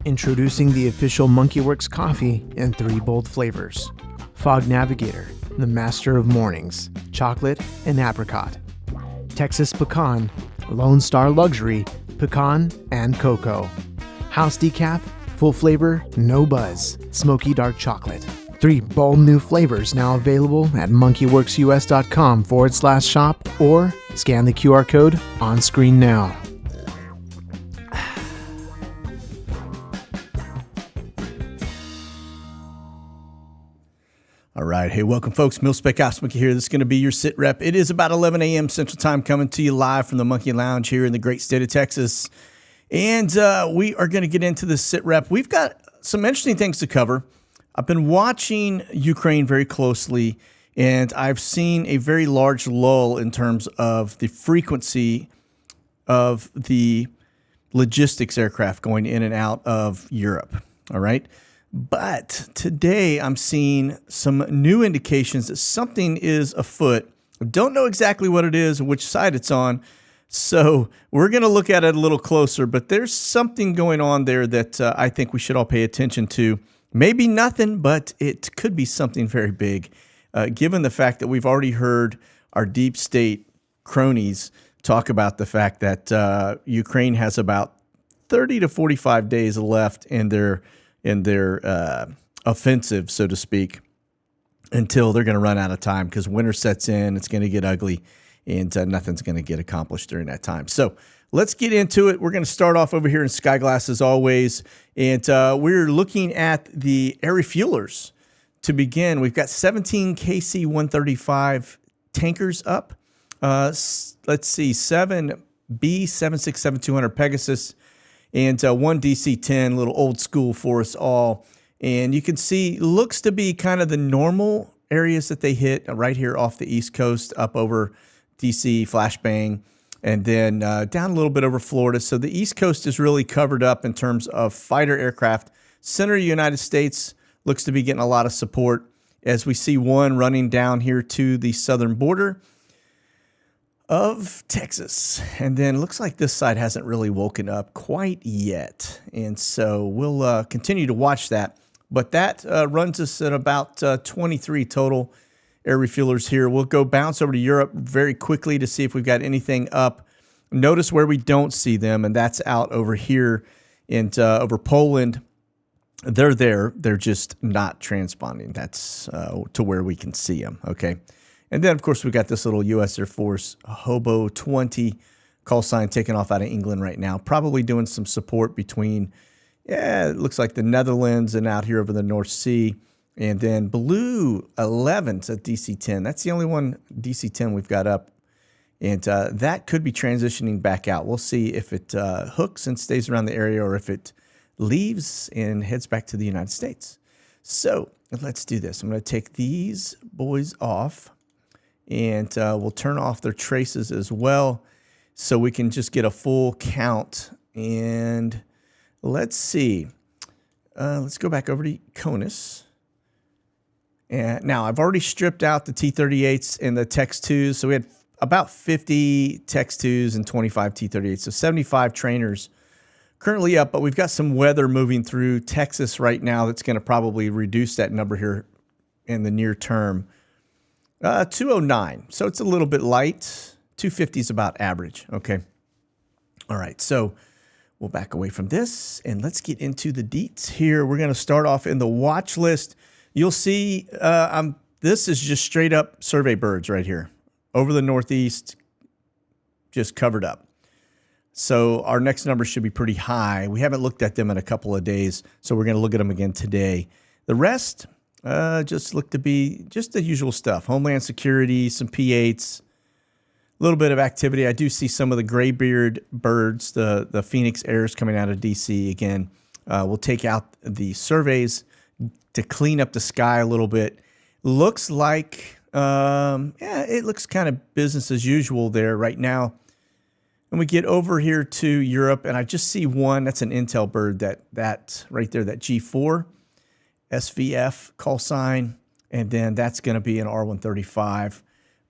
Introducing the official Werx coffee in 3 bold flavors. Fog Navigator, the master of mornings, chocolate and apricot. Texas Pecan, Lone Star Luxury, pecan and cocoa. House Decaf, full flavor, no buzz, smoky dark chocolate. 3 bold new flavors now available at monkeywerxus.com/shop or scan the QR code on screen now. All right. Hey, welcome, folks. Mil-Spec Ops Monkey here. This is going to be your SITREP. It is about 11 a.m. Central Time, coming to you live from the Monkey Lounge here in the great state of Texas. And we are going to get into the SITREP. We've got some interesting things to cover. I've been watching Ukraine very closely, and I've seen a very large lull in terms of the frequency of the logistics aircraft going in and out of Europe. All right. But today I'm seeing some new indications that something is afoot. I don't know exactly what it is and which side it's on. So we're going to look at it a little closer, but there's something going on there that I think we should all pay attention to. Maybe nothing, but it could be something very big, given the fact that we've already heard our deep state cronies talk about the fact that Ukraine has about 30 to 45 days left in their offensive, so to speak, until they're going to run out of time because winter sets in, it's going to get ugly, and nothing's going to get accomplished during that time. So let's get into it. We're going to start off over here in Skyglass as always, and we're looking at the air refuelers. To begin, we've got 17 KC-135 tankers up. Let's see, 7 B-767-200 Pegasus, and 1 DC-10, little old school for us all. And you can see, looks to be kind of the normal areas that they hit right here off the East Coast, up over DC, Flashbang, and then down a little bit over Florida. So the East Coast is really covered up in terms of fighter aircraft. Center of the United States looks to be getting a lot of support as we see one running down here to the southern border of Texas. And then looks like this side hasn't really woken up quite yet. And so we'll continue to watch that. But that runs us at about 23 total air refuelers here. We'll go bounce over to Europe very quickly to see if we've got anything up. Notice where we don't see them, and that's out over here in over Poland. They're there. They're just not transponding. That's to where we can see them. Okay. And then, of course, we got this little U.S. Air Force Hobo 20 call sign taking off out of England right now, probably doing some support between, it looks like the Netherlands and out here over the North Sea. And then Blue 11's at DC-10. That's the only one DC-10 we've got up. And that could be transitioning back out. We'll see if it hooks and stays around the area or if it leaves and heads back to the United States. So let's do this. I'm going to take these boys off. And we'll turn off their traces as well so we can just get a full count. And let's see. Let's go back over to CONUS. And now I've already stripped out the T-38s and the Tex-2s. So we had about 50 Tex-2s and 25 T-38s. So 75 trainers currently up. But we've got some weather moving through Texas right now that's going to probably reduce that number here in the near term. 209, so it's a little bit light. 250 is about average. Okay. All right, so we'll back away from this, and let's get into the deets here. We're going to start off in the watch list. You'll see this is just straight up survey birds right here. Over the Northeast, just covered up. So our next number should be pretty high. We haven't looked at them in a couple of days, so we're going to look at them again today. The rest just look to be just the usual stuff. Homeland Security, some P-8s, a little bit of activity. I do see some of the graybeard birds, the Phoenix Airs coming out of D.C. again. We'll take out the surveys to clean up the sky a little bit. Looks like, it looks kind of business as usual there right now. And we get over here to Europe, and I just see one. That's an Intel bird, that right there, that G4. SVF call sign, and then that's going to be an R135,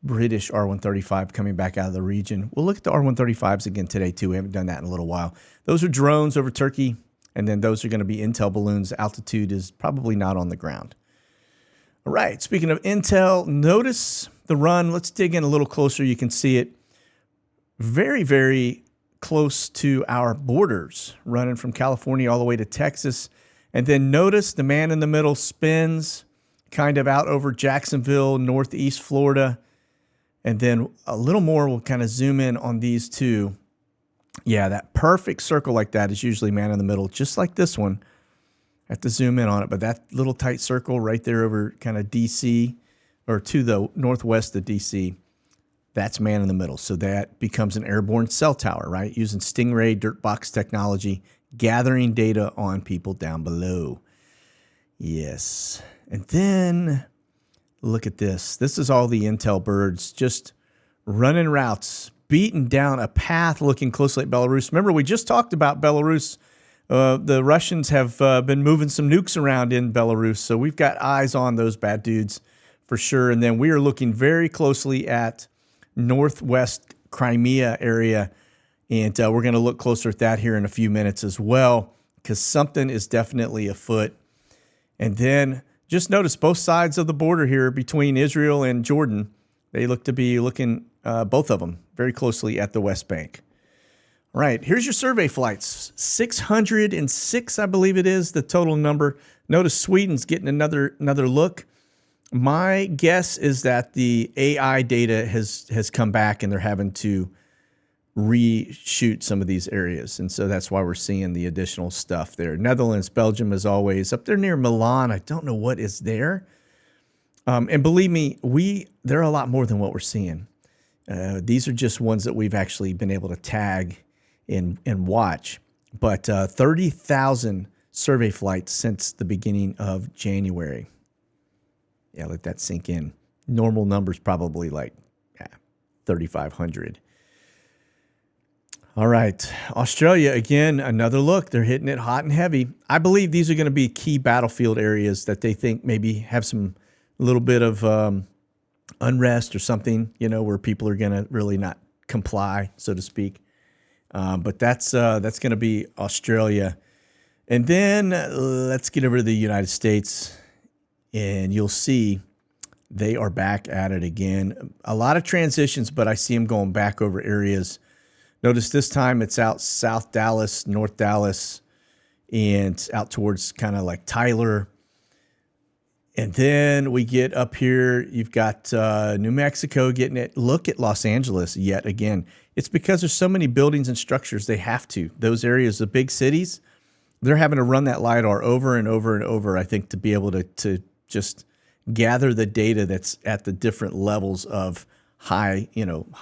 British R135 coming back out of the region. We'll look at the R135s again today, too. We haven't done that in a little while. Those are drones over Turkey And then those are going to be intel balloons. Altitude is probably not on the ground. All right, speaking of intel, notice the run. Let's dig in a little closer. You can see it very, very close to our borders, running from California all the way to Texas. And then notice the man in the middle spins kind of out over Jacksonville, northeast Florida. And then a little more, we'll kind of zoom in on these two. Yeah, that perfect circle like that is usually man in the middle, just like this one. I have to zoom in on it, but that little tight circle right there over kind of DC, or to the northwest of DC, that's man in the middle. So that becomes an airborne cell tower, right? Using Stingray dirt box technology, gathering data on people down below. Yes. And then look at this. This is all the intel birds just running routes, beating down a path looking closely at Belarus. Remember, we just talked about Belarus. The Russians have been moving some nukes around in Belarus, so we've got eyes on those bad dudes for sure. And then we are looking very closely at northwest Crimea area, and we're going to look closer at that here in a few minutes as well, because something is definitely afoot. And then just notice both sides of the border here between Israel and Jordan. They look to be looking, both of them, very closely at the West Bank. All right, here's your survey flights. 606, I believe it is, the total number. Notice Sweden's getting another look. My guess is that the AI data has come back and they're having to reshoot some of these areas. And so that's why we're seeing the additional stuff there. Netherlands, Belgium, as always. Up there near Milan, I don't know what is there. And believe me, there are a lot more than what we're seeing. These are just ones that we've actually been able to tag and watch. But 30,000 survey flights since the beginning of January. Yeah, let that sink in. Normal numbers probably like 3,500. All right, Australia, again, another look. They're hitting it hot and heavy. I believe these are going to be key battlefield areas that they think maybe have some little bit of unrest or something, where people are going to really not comply, so to speak. But that's going to be Australia. And then let's get over to the United States, and you'll see they are back at it again. A lot of transitions, but I see them going back over areas. Notice this time it's out South Dallas, North Dallas, and out towards kind of like Tyler. And then we get up here, you've got New Mexico getting it. Look at Los Angeles yet again. It's because there's so many buildings and structures, they have to. Those areas, the big cities, they're having to run that LiDAR over and over and over, I think, to be able to just gather the data that's at the different levels of high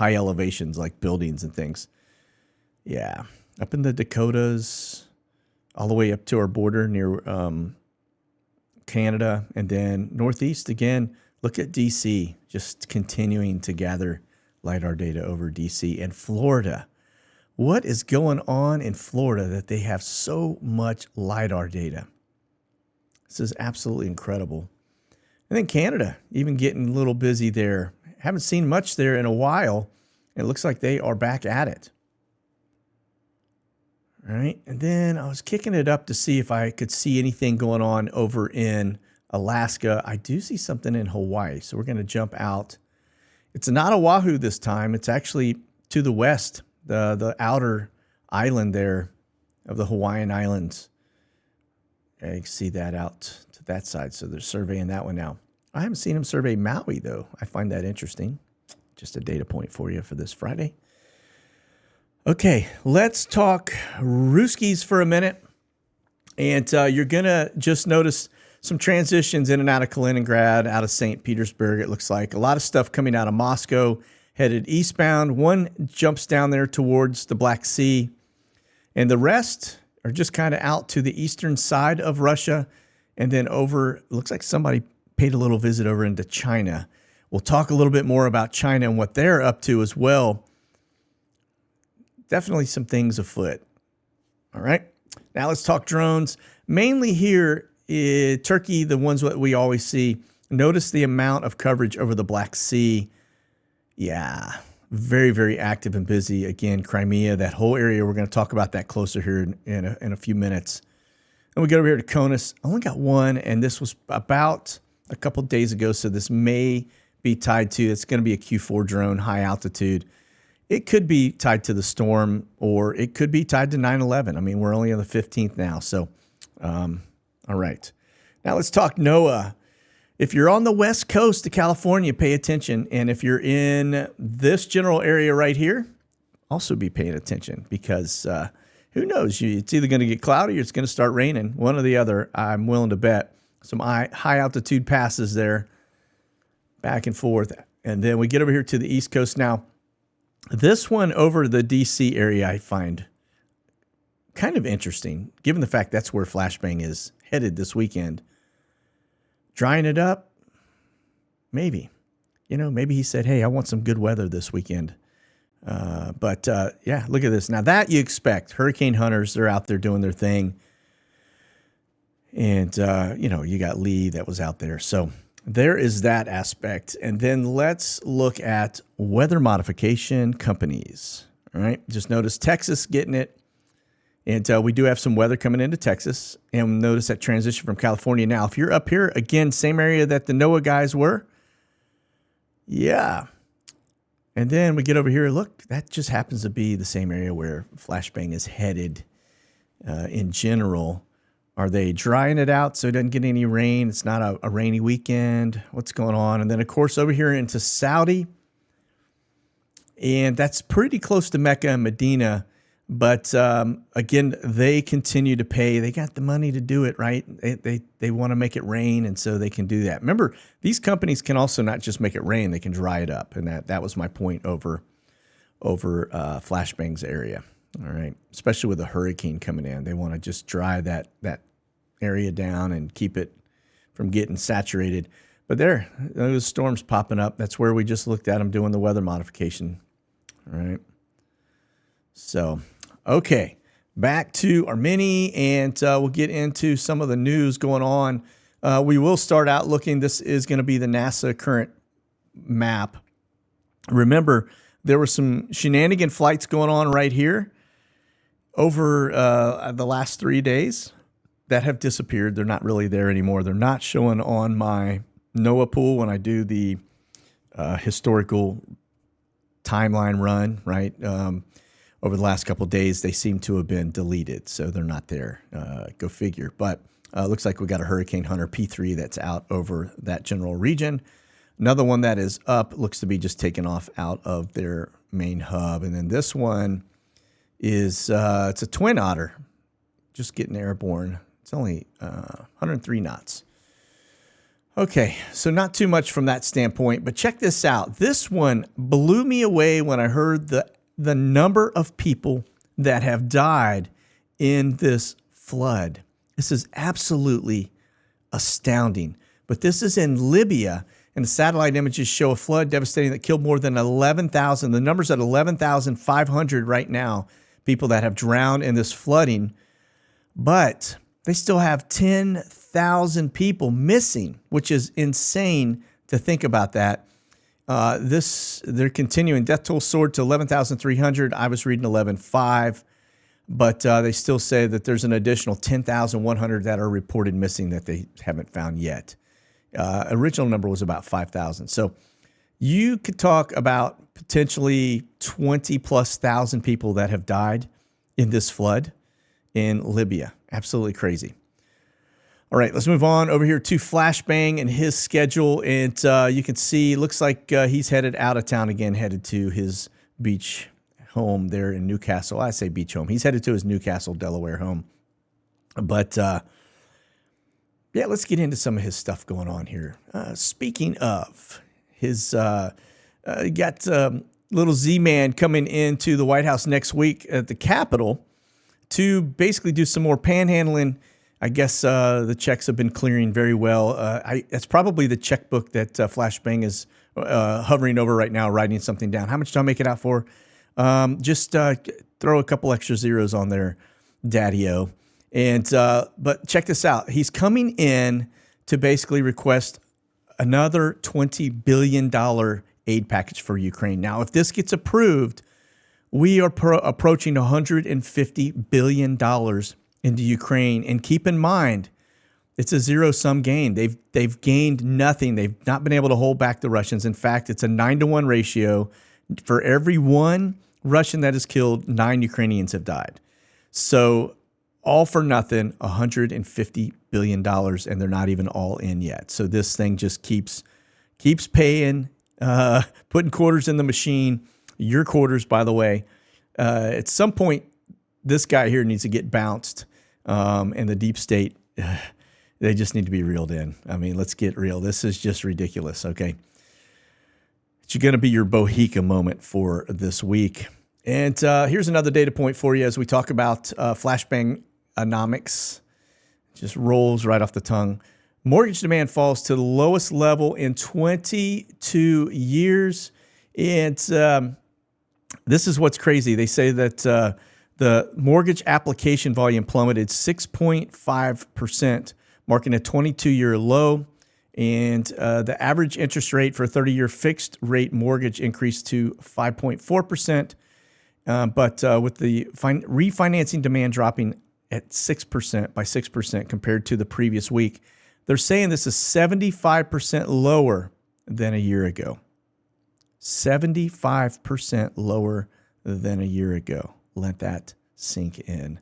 elevations like buildings and things. Yeah, up in the Dakotas, all the way up to our border near Canada, and then northeast again. Look at DC, just continuing to gather LiDAR data over DC and Florida. What is going on in Florida that they have so much LiDAR data? This is absolutely incredible. And then Canada, even getting a little busy there. Haven't seen much there in a while. It looks like they are back at it. All right, and then I was kicking it up to see if I could see anything going on over in Alaska. I do see something in Hawaii, so we're going to jump out. It's not Oahu this time. It's actually to the west, the outer island there of the Hawaiian Islands. You can see that out to that side, so they're surveying that one now. I haven't seen them survey Maui, though. I find that interesting. Just a data point for you for this Friday. Okay, let's talk Ruskies for a minute. And you're going to just notice some transitions in and out of Kaliningrad, out of St. Petersburg, it looks like. A lot of stuff coming out of Moscow, headed eastbound. One jumps down there towards the Black Sea. And the rest are just kind of out to the eastern side of Russia. And then over, looks like somebody paid a little visit over into China. We'll talk a little bit more about China and what they're up to as well. Definitely some things afoot. All right. Now let's talk drones. Mainly here in Turkey, the ones that we always see. Notice the amount of coverage over the Black Sea. Yeah, very, very active and busy. Again, Crimea, that whole area. We're going to talk about that closer here in a few minutes. And we get over here to CONUS. I only got one, and this was about a couple days ago, so this may be tied to, it's going to be a Q4 drone, high altitude. It could be tied to the storm, or it could be tied to 9/11. I mean, we're only on the 15th now, so all right. Now let's talk NOAA. If you're on the west coast of California, pay attention. And if you're in this general area right here, also be paying attention, because who knows? It's either going to get cloudy or it's going to start raining. One or the other, I'm willing to bet. Some high altitude passes there, back and forth. And then we get over here to the East Coast. Now, this one over the DC area I find kind of interesting, given the fact that's where Flashbang is headed this weekend. Drying it up? Maybe. Maybe he said, hey, I want some good weather this weekend. But yeah, look at this. Now that you expect. Hurricane hunters, they're out there doing their thing. And, you got Lee that was out there. So there is that aspect. And then let's look at weather modification companies. All right. Just notice Texas getting it. And we do have some weather coming into Texas. And notice that transition from California. Now, if you're up here, again, same area that the NOAA guys were. Yeah. And then we get over here. Look, that just happens to be the same area where Flashbang is headed in general. Are they drying it out so it doesn't get any rain? It's not a rainy weekend. What's going on? And then, of course, over here into Saudi. And that's pretty close to Mecca and Medina. But again, they continue to pay. They got the money to do it, right? They want to make it rain, and so they can do that. Remember, these companies can also not just make it rain; they can dry it up, and that was my point over Flashbang's area. All right, especially with a hurricane coming in, they want to just dry that area down and keep it from getting saturated. But those storms popping up. That's where we just looked at them doing the weather modification. All right. So, okay, back to our mini, and we'll get into some of the news going on. We will start out looking. This is going to be the NASA current map. Remember, there were some shenanigan flights going on right here over the last 3 days that have disappeared. They're not really there anymore. They're not showing on my NOAA pool when I do the historical timeline run, right? Over the last couple of days, they seem to have been deleted, so they're not there. Go figure. But looks like we got a Hurricane Hunter P3 that's out over that general region. Another one that is up looks to be just taken off out of their main hub. And then this one is it's a Twin Otter, just getting airborne. It's only 103 knots. Okay, so not too much from that standpoint, but check this out. This one blew me away when I heard the number of people that have died in this flood. This is absolutely astounding. But this is in Libya, and the satellite images show a flood devastating that killed more than 11,000. The number's at 11,500 right now, people that have drowned in this flooding. But they still have 10,000 people missing, which is insane to think about that. They're continuing. Death toll soared to 11,300. I was reading 11,500, but they still say that there's an additional 10,100 that are reported missing that they haven't found yet. Original number was about 5,000. So you could talk about potentially 20+ thousand people that have died in this flood in Libya. Absolutely crazy. All right, let's move on over here to Flashbang and his schedule. And you can see, looks like he's headed out of town again, headed to his beach home there in Newcastle. I say beach home. He's headed to his Newcastle, Delaware home. But, yeah, let's get into some of his stuff going on here. Speaking of, his got little Z-Man coming into the White House next week at the Capitol to basically do some more panhandling. I guess the checks have been clearing very well. That's probably the checkbook that Flashbang is hovering over right now, writing something down. How much do I make it out for? Just throw a couple extra zeros on there, Daddy-O. And but check this out. He's coming in to basically request another $20 billion aid package for Ukraine. Now, if this gets approved, we are approaching $150 billion into Ukraine. And keep in mind, it's a zero-sum game. They've gained nothing. They've not been able to hold back the Russians. In fact, it's a 9-to-1 ratio. For every one Russian that is killed, 9 Ukrainians have died. So all for nothing, $150 billion, and they're not even all in yet. So this thing just keeps paying, putting quarters in the machine. Your quarters, by the way. At some point, this guy here needs to get bounced, and the deep state, they just need to be reeled in. I mean, let's get real. This is just ridiculous, okay? It's going to be your Bohica moment for this week. And here's another data point for you as we talk about flashbang-onomics. Just rolls right off the tongue. Mortgage demand falls to the lowest level in 22 years. And this is what's crazy. They say that the mortgage application volume plummeted 6.5%, marking a 22-year low. And the average interest rate for a 30-year fixed rate mortgage increased to 5.4%. But with the refinancing demand dropping at 6% by 6% compared to the previous week, they're saying this is 75% lower than a year ago. 75% lower than a year ago. Let that sink in.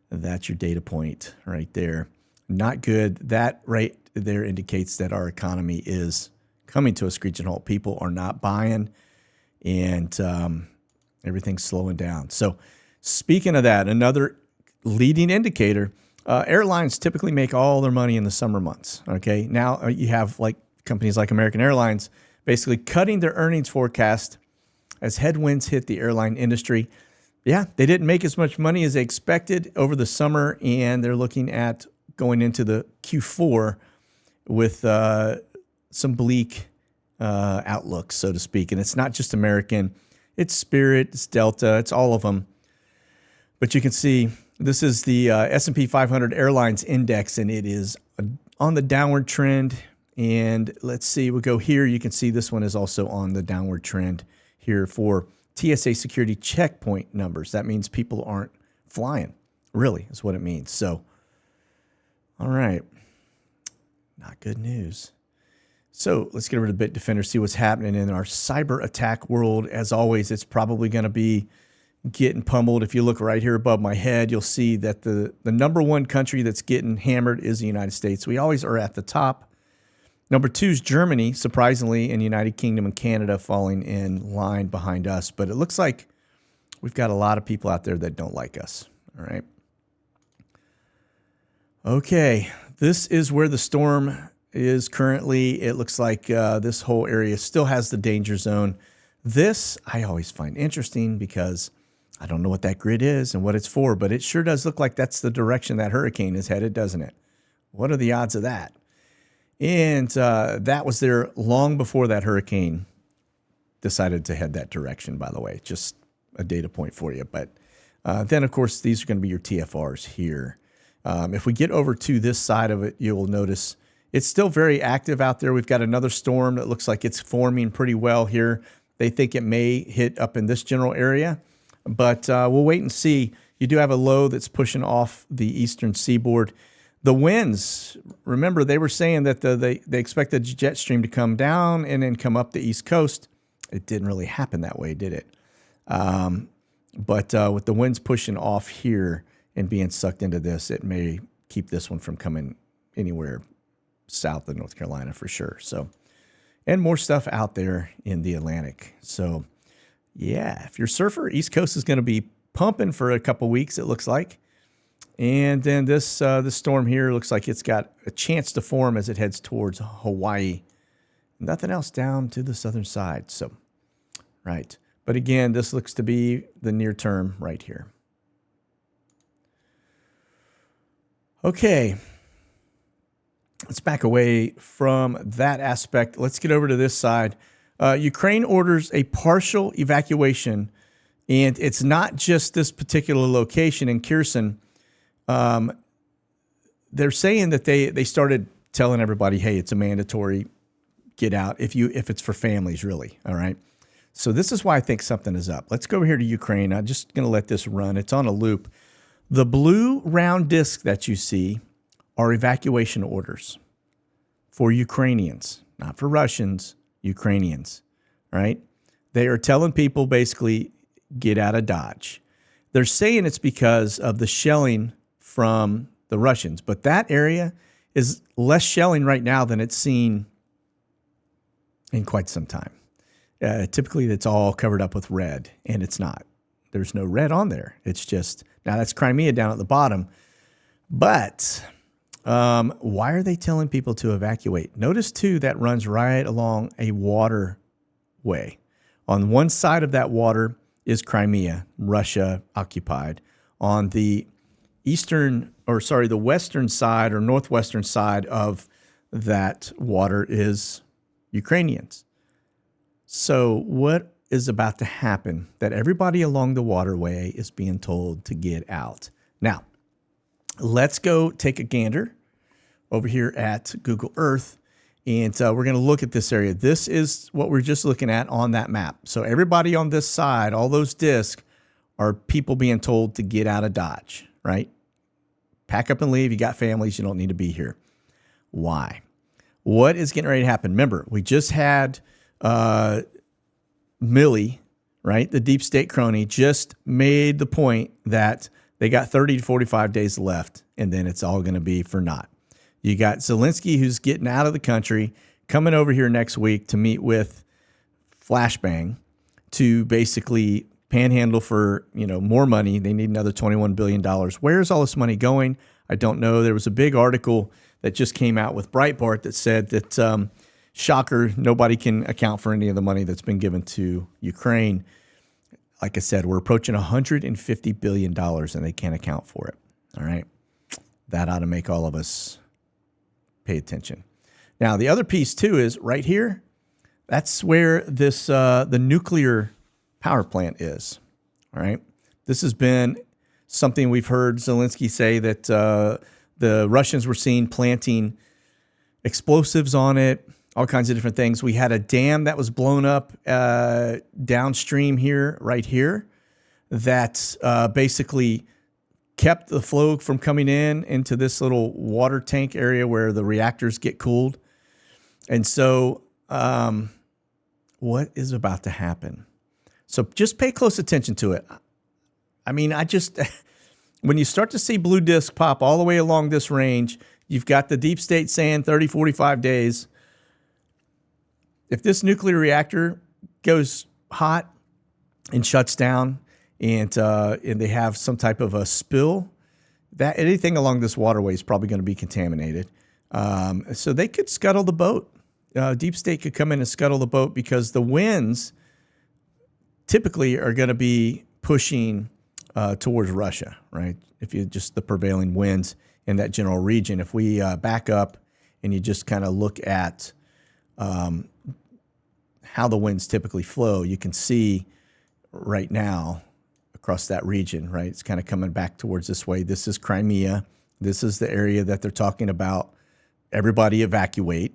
That's your data point right there. Not good. That right there indicates that our economy is coming to a screeching halt. People are not buying, and everything's slowing down. So speaking of that, another leading indicator, airlines typically make all their money in the summer months. Okay. Now you have like companies like American Airlines basically cutting their earnings forecast as headwinds hit the airline industry. Yeah, they didn't make as much money as they expected over the summer, and they're looking at going into the Q4 with some bleak outlooks, so to speak. And it's not just American. It's Spirit, it's Delta, it's all of them. But you can see this is the S&P 500 Airlines Index, and it is on the downward trend. And let's see, we'll go here. You can see this one is also on the downward trend here for TSA security checkpoint numbers. That means people aren't flying, really, is what it means. So, all right, not good news. So let's get over to Bitdefender, see what's happening in our cyber attack world. As always, it's probably going to be getting pummeled. If you look right here above my head, you'll see that the number one country that's getting hammered is the United States. We always are at the top. Number 2 is Germany, surprisingly, and United Kingdom and Canada falling in line behind us. But it looks like we've got a lot of people out there that don't like us. All right. Okay, this is where the storm is currently. It looks like this whole area still has the danger zone. This I always find interesting because I don't know what that grid is and what it's for, but it sure does look like that's the direction that hurricane is headed, doesn't it? What are the odds of that? And that was there long before that hurricane decided to head that direction, by the way. Just a data point for you. But then, of course, these are going to be your TFRs here. If we get over to this side of it, you'll notice it's still very active out there. We've got another storm that looks like it's forming pretty well here. They think it may hit up in this general area, but we'll wait and see. You do have a low that's pushing off the eastern seaboard. The winds, remember, they were saying that they expected the jet stream to come down and then come up the East Coast. It didn't really happen that way, did it? But with the winds pushing off here and being sucked into this, it may keep this one from coming anywhere south of North Carolina for sure. So, and more stuff out there in the Atlantic. So, yeah, if you're a surfer, East Coast is going to be pumping for a couple weeks, it looks like. And then this storm here looks like it's got a chance to form as it heads towards Hawaii. Nothing else down to the southern side. So, right. But again, this looks to be the near term right here. Okay. Let's back away from that aspect. Let's get over to this side. Ukraine orders a partial evacuation, and it's not just this particular location in Kherson. They're saying that they started telling everybody, hey, it's a mandatory get out if it's for families, really. All right. So this is why I think something is up. Let's go over here to Ukraine. I'm just going to let this run. It's on a loop. The blue round disc that you see are evacuation orders for Ukrainians, not for Russians, Ukrainians, right? They are telling people basically, get out of Dodge. They're saying it's because of the shelling from the Russians, but that area is less shelling right now than it's seen in quite some time. Typically, it's all covered up with red, and it's not. There's no red on there. It's just, now that's Crimea down at the bottom. But why are they telling people to evacuate? Notice, too, that runs right along a waterway. On one side of that water is Crimea, Russia occupied. On the the western side or northwestern side of that water is Ukrainians. So what is about to happen? That everybody along the waterway is being told to get out. Now, let's go take a gander over here at Google Earth, and we're going to look at this area. This is what we're just looking at on that map. So everybody on this side, all those discs, are people being told to get out of Dodge, right? Pack up and leave. You got families. You don't need to be here. Why? What is getting ready to happen? Remember, we just had Milley, right? The deep state crony just made the point that they got 30 to 45 days left, and then it's all going to be for naught. You got Zelensky, who's getting out of the country, coming over here next week to meet with Flashbang to basically panhandle for, more money. They need another $21 billion. Where's all this money going? I don't know. There was a big article that just came out with Breitbart that said that, shocker, nobody can account for any of the money that's been given to Ukraine. Like I said, we're approaching $150 billion and they can't account for it. All right. That ought to make all of us pay attention. Now, the other piece too is right here. That's where this, the nuclear power plant is. All right. This has been something we've heard Zelensky say that the Russians were seen planting explosives on it, all kinds of different things. We had a dam that was blown up downstream here, right here, that basically kept the flow from coming into this little water tank area where the reactors get cooled. And so what is about to happen? So just pay close attention to it. I mean, when you start to see blue disc pop all the way along this range, you've got the deep state saying 30, 45 days. If this nuclear reactor goes hot and shuts down and they have some type of a spill, that anything along this waterway is probably going to be contaminated. So they could scuttle the boat. Deep state could come in and scuttle the boat because the winds typically are going to be pushing towards Russia, right? If you just the prevailing winds in that general region. If we back up and you just kind of look at how the winds typically flow, you can see right now across that region, right? It's kind of coming back towards this way. This is Crimea. This is the area that they're talking about. Everybody evacuate.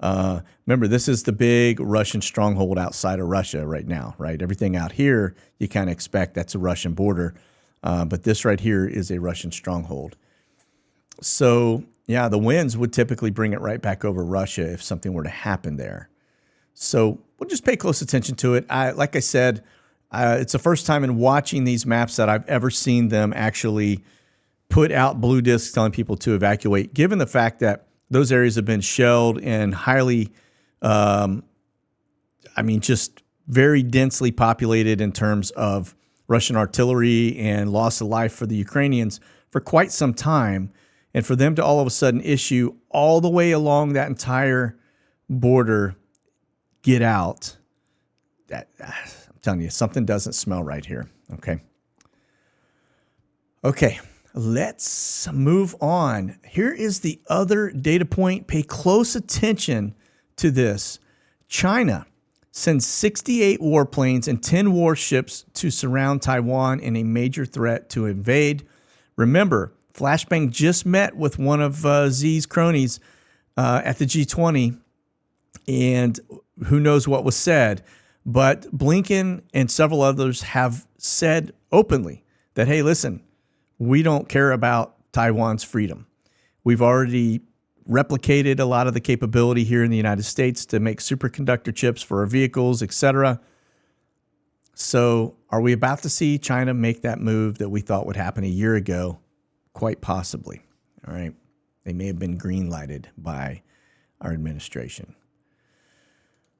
Remember, this is the big Russian stronghold outside of Russia right now, right? Everything out here, you kind of expect that's a Russian border. But this right here is a Russian stronghold. So, yeah, the winds would typically bring it right back over Russia if something were to happen there. So we'll just pay close attention to it. Like I said, it's the first time in watching these maps that I've ever seen them actually put out blue discs telling people to evacuate, given the fact that those areas have been shelled and highly, just very densely populated in terms of Russian artillery and loss of life for the Ukrainians for quite some time. And for them to all of a sudden issue all the way along that entire border, get out, I'm telling you, something doesn't smell right here. Okay, let's move on. Here is the other data point. Pay close attention to this. China sends 68 warplanes and 10 warships to surround Taiwan in a major threat to invade. Remember, Flashbang just met with one of X's cronies at the G20, and who knows what was said. But Blinken and several others have said openly that, hey, listen, We don't care about Taiwan's freedom. We've already replicated a lot of the capability here in the United States to make superconductor chips for our vehicles, etc. So are we about to see China make that move that we thought would happen a year ago? Quite possibly. All right. They may have been green lighted by our administration.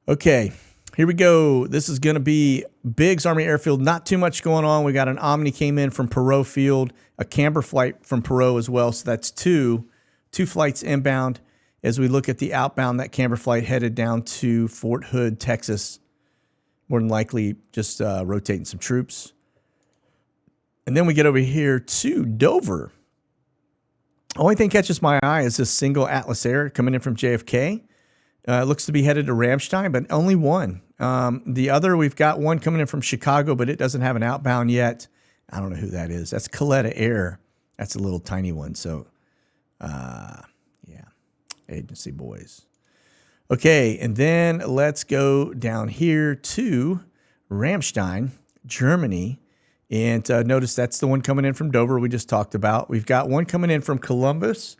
Okay, here we go. This is going to be Biggs Army Airfield. Not too much going on. We got an Omni came in from Perot Field, a camber flight from Perot as well. So that's two flights inbound. As we look at the outbound, that camber flight headed down to Fort Hood, Texas. More than likely just rotating some troops. And then we get over here to Dover. Only thing catches my eye is this single Atlas Air coming in from JFK. It looks to be headed to Ramstein, but only one. The other, we've got one coming in from Chicago, but it doesn't have an outbound yet. I don't know who that is. That's Coletta Air. That's a little tiny one. So, yeah, agency boys. Okay, and then let's go down here to Ramstein, Germany. And notice that's the one coming in from Dover we just talked about. We've got one coming in from Columbus.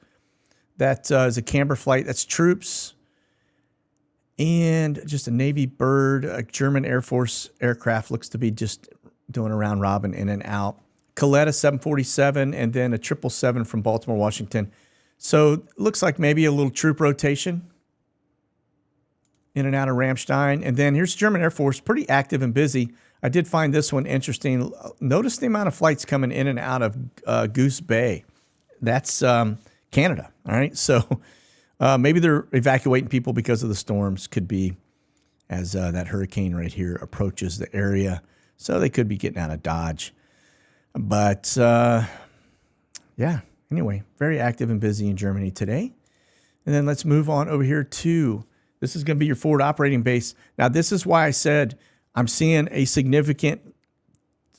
That is a camber flight. That's troops. And just a Navy bird, a German Air Force aircraft looks to be just doing a round robin in and out. Coletta 747 and then a 777 from Baltimore, Washington. So looks like maybe a little troop rotation in and out of Ramstein. And then here's German Air Force, pretty active and busy. I did find this one interesting. Notice the amount of flights coming in and out of Goose Bay. That's Canada, all right? So maybe they're evacuating people because of the storms. Could be as that hurricane right here approaches the area. So they could be getting out of Dodge. But, yeah, anyway, very active and busy in Germany today. And then let's move on over here to, this is going to be your forward operating base. Now, this is why I said I'm seeing a significant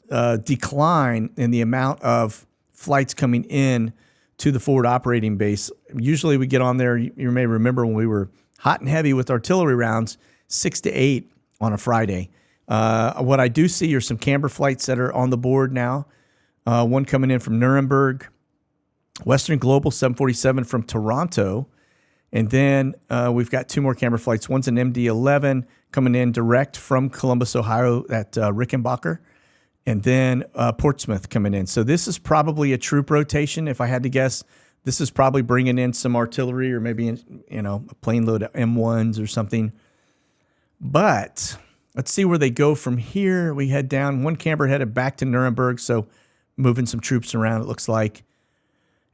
decline in the amount of flights coming in to the forward operating base. Usually we get on there, you may remember when we were hot and heavy with artillery rounds, 6 to 8 on a Friday. What I do see are some camber flights that are on the board now. One coming in from Nuremberg, Western Global 747 from Toronto. And then we've got two more camber flights. One's an MD-11 coming in direct from Columbus, Ohio at Rickenbacker. And then Portsmouth coming in. So this is probably a troop rotation. If I had to guess, this is probably bringing in some artillery or maybe, a plane load of M1s or something. But let's see where they go from here. We head down. One camber headed back to Nuremberg, so moving some troops around, it looks like.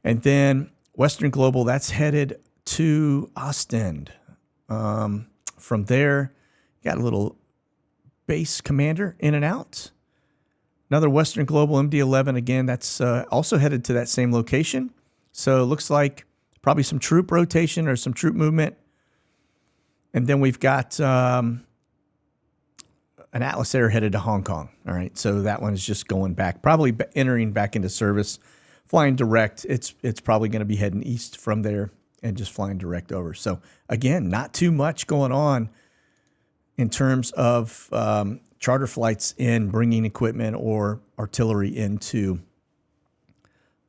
And then Western Global, that's headed to Ostend. From there, got a little base commander in and out. Another Western Global MD-11, again, that's also headed to that same location. So it looks like probably some troop rotation or some troop movement. And then we've got an Atlas Air headed to Hong Kong. All right, so that one is just going back, probably entering back into service, flying direct. It's probably going to be heading east from there and just flying direct over. So again, not too much going on in terms of charter flights in bringing equipment or artillery into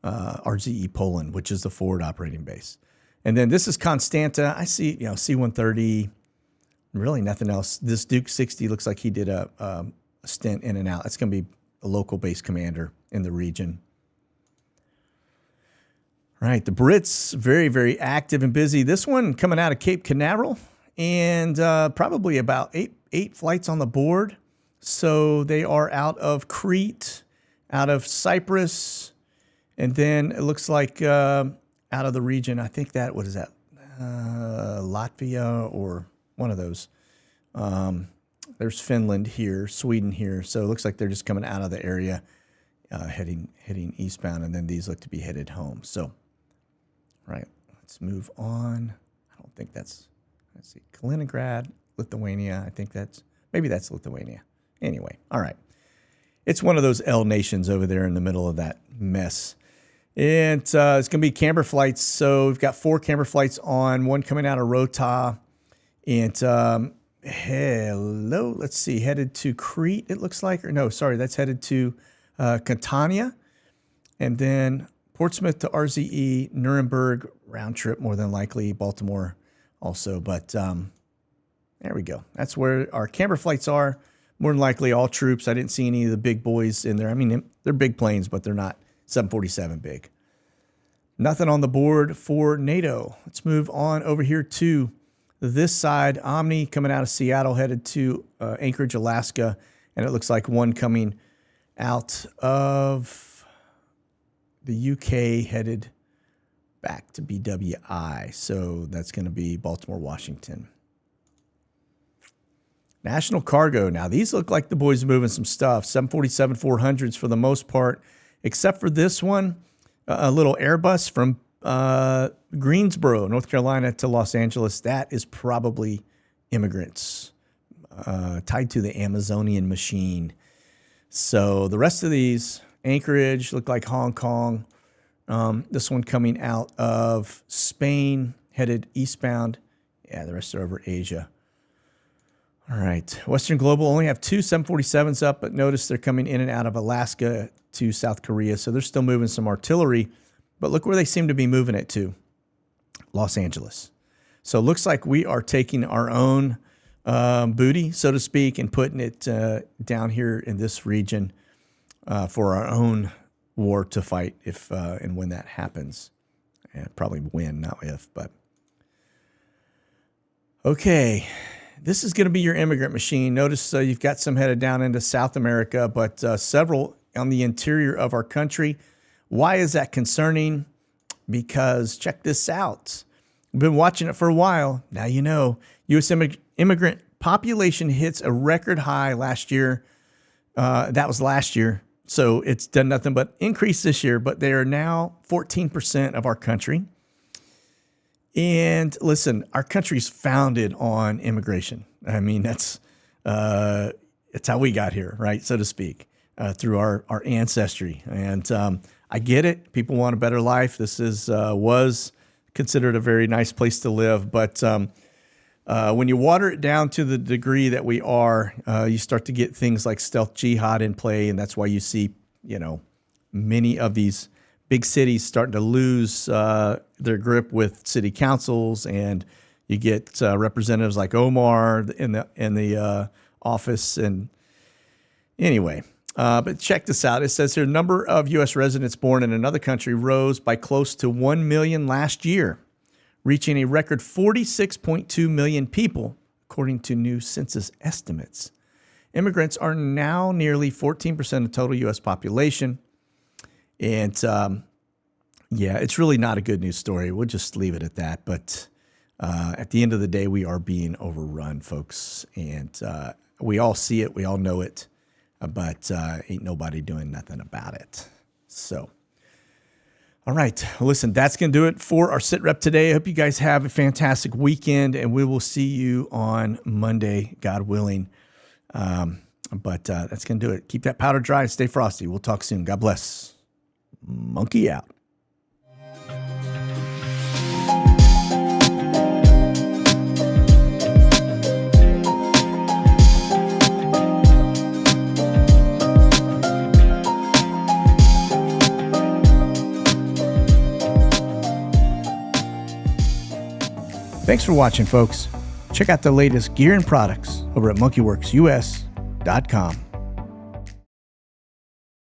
RZE Poland, which is the forward operating base. And then this is Constanta. I see, C-130, really nothing else. This Duke 60 looks like he did a stint in and out. That's going to be a local base commander in the region. All right, the Brits, very, very active and busy. This one coming out of Cape Canaveral and probably about eight flights on the board. So they are out of Crete, out of Cyprus, and then it looks like out of the region, I think that, what is that, Latvia or one of those. There's Finland here, Sweden here. So it looks like they're just coming out of the area, heading eastbound, and then these look to be headed home. So, right, let's move on. I don't think that's, let's see, Kaliningrad, Lithuania. I think maybe that's Lithuania. Anyway, all right. It's one of those L nations over there in the middle of that mess. And it's going to be camber flights. So we've got 4 camber flights on, one coming out of Rota. And let's see, headed to Crete, it looks like. Or no, sorry, that's headed to Catania. And then Portsmouth to RZE, Nuremberg, round trip more than likely, Baltimore also. But there we go. That's where our camber flights are. More than likely all troops. I didn't see any of the big boys in there. I mean, they're big planes, but they're not 747 big. Nothing on the board for NATO. Let's move on over here to this side. Omni coming out of Seattle, headed to Anchorage, Alaska. And it looks like one coming out of the UK headed back to BWI. So that's going to be Baltimore, Washington. National Cargo. Now, these look like the boys moving some stuff. 747-400s for the most part, except for this one, a little Airbus from Greensboro, North Carolina to Los Angeles. That is probably immigrants tied to the Amazonian machine. So the rest of these, Anchorage, look like Hong Kong. This one coming out of Spain, headed eastbound. Yeah, the rest are over Asia. All right. Western Global only have 2 747s up, but notice they're coming in and out of Alaska to South Korea. So they're still moving some artillery, but look where they seem to be moving it to, Los Angeles. So it looks like we are taking our own booty, so to speak, and putting it down here in this region for our own war to fight if and when that happens. And probably when, not if, but. Okay. This is going to be your immigrant machine. Notice you've got some headed down into South America, but several on the interior of our country. Why is that concerning? Because check this out. We've been watching it for a while. Now you know. U.S. immigrant population hits a record high last year. That was last year. So it's done nothing but increase this year, but they are now 14% of our country. And listen, our country's founded on immigration. I mean, it's how we got here, right, so to speak, through our ancestry. And I get it. People want a better life. This was considered a very nice place to live. But when you water it down to the degree that we are, you start to get things like stealth jihad in play. And that's why you see, many of these big cities starting to lose their grip with city councils, and you get representatives like Omar in the office. And anyway, but check this out. It says here, number of U.S. residents born in another country rose by close to 1 million last year, reaching a record 46.2 million people, according to new census estimates. Immigrants are now nearly 14% of total U.S. population. And yeah, it's really not a good news story. We'll just leave it at that. But at the end of the day, we are being overrun, folks. And we all see it. We all know it. But ain't nobody doing nothing about it. So, all right. Well, listen, that's going to do it for our SITREP today. I hope you guys have a fantastic weekend. And we will see you on Monday, God willing. But that's going to do it. Keep that powder dry and stay frosty. We'll talk soon. God bless. Monkey out. Thanks for watching, folks. Check out the latest gear and products over at monkeywerxus.com.